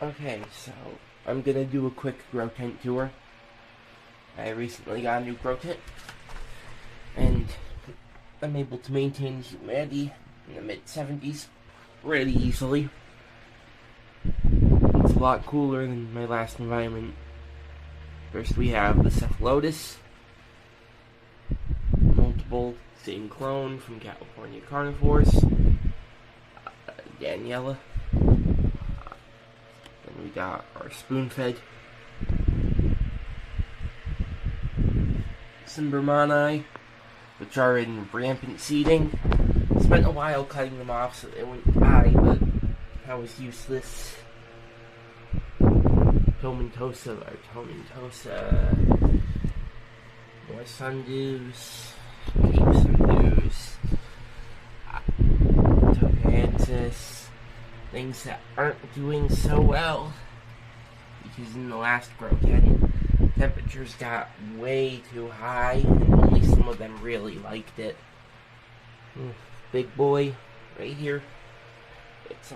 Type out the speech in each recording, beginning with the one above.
Okay, so I'm gonna do a quick grow tent tour. I recently got a new grow tent, and I'm able to maintain humidity in the mid-70s really easily. It's a lot cooler than my last environment. First we have the Cephalotus, multiple same clone from California carnivores, Daniela. Then we got our spoon-fed Cimbermani, which are in rampant seeding. Spent a while cutting them off so they wouldn't die, but that was useless. Tomentosa, more sundews, Cape sundews, Tocansis, things that aren't doing so well, because in the last grow tent, temperatures got way too high, and only some of them really liked it. Big boy, right here, it's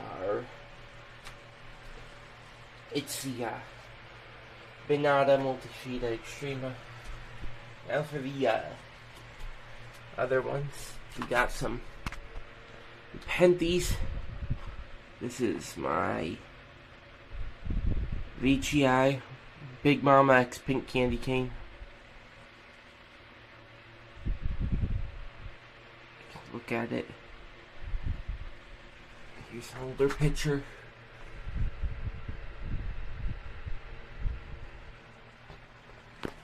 the Benada Multifida Extrema. Now for the other ones, we got some Penthes. This is my Veitchii Big Mama X Pink Candy Cane. Look at it. Here's an older picture.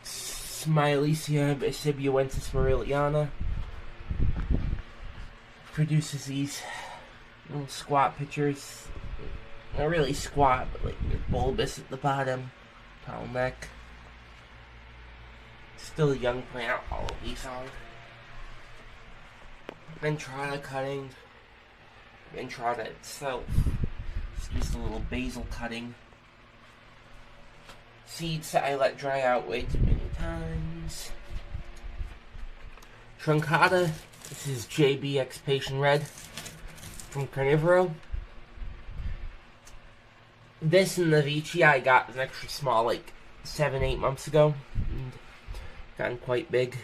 Smileysia Basibuensis Morelliana produces these little squat pictures. Not really squat, but like they're bulbous at the bottom, tall neck. Still a young plant, all of these are. Ventrata cutting. Ventrata itself. Just used a little basil cutting. Seeds that I let dry out way too many times. Truncata. This is JB Expansion Red from Carnivoro. This and the Veitchii I got an extra small like 7-8 months ago. And gotten quite big.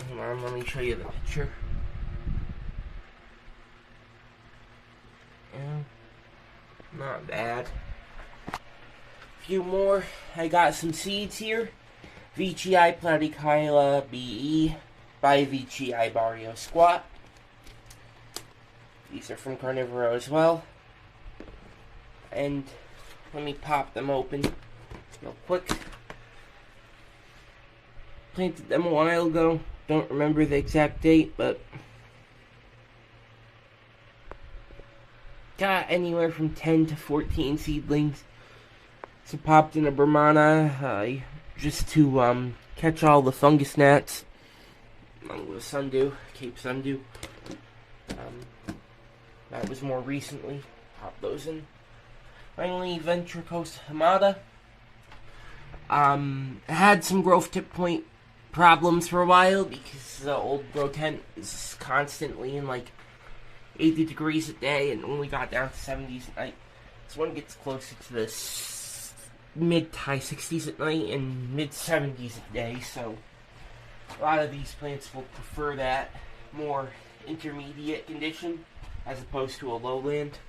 Hold on, let me show you the picture. Yeah, not bad. Few more. I got some seeds here. Veitchii Platykyla BE by Veitchii Barrio Squat. These are from Carnivoro as well. And let me pop them open real quick. Planted them a while ago. Don't remember the exact date, but got anywhere from 10 to 14 seedlings. So popped in a Brahmana just to catch all the fungus gnats. Along with sundew, Cape sundew. That was more recently. Pop those in. Finally, Ventricosa Hamada. Had some growth tip point problems for a while because the old grow tent is constantly in like 80 degrees a day and only got down to 70s at night. This one gets closer to the mid to high 60s at night and mid 70s a day, so a lot of these plants will prefer that more intermediate condition as opposed to a lowland.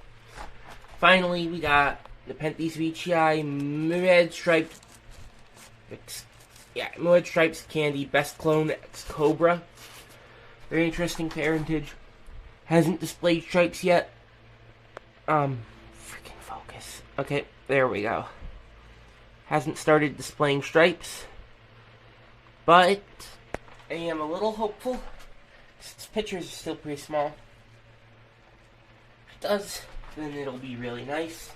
Finally, we got the Penthes Veitchii Myriad Striped Candy Best Clone X Cobra. Very interesting parentage. Hasn't displayed stripes yet. Freaking focus. Okay, there we go. Hasn't started displaying stripes. But I am a little hopeful. Its pictures are still pretty small. If it does, then it'll be really nice.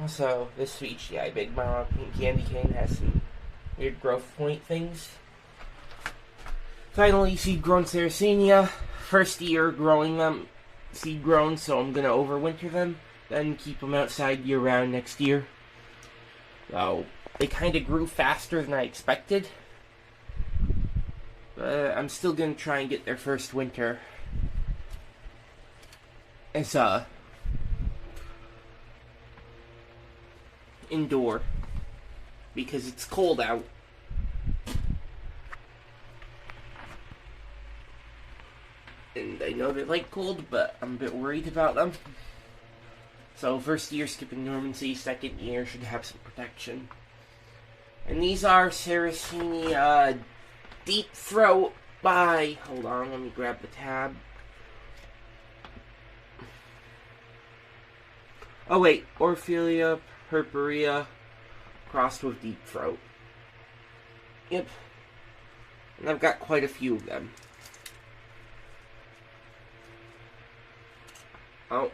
Also, this Veitchii Big Mama Pink Candy Cane has some weird growth point things. Finally, seed grown Sarracenia. First year growing them, seed grown, so I'm gonna overwinter them, then keep them outside year round next year. So they kind of grew faster than I expected. But I'm still gonna try and get their first winter as indoor because it's cold out. And I know they like cold, but I'm a bit worried about them. So first year skipping dormancy, second year should have some protection. And these are Saraceni Deep Throat by, hold on, let me grab the tab. Oh wait, Orphelia purpurea crossed with Deep Throat. Yep. And I've got quite a few of them. Oh,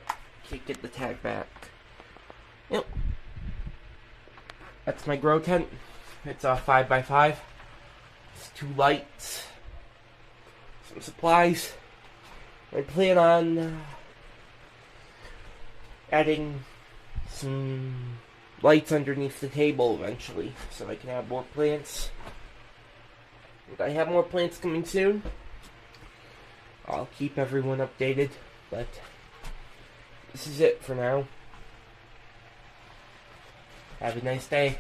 can't get the tag back. Yep. That's my grow tent. It's a 5x5. It's 2 lights. Some supplies. I plan on adding some lights underneath the table eventually, so I can have more plants. If I have more plants coming soon, I'll keep everyone updated, but this is it for now. Have a nice day.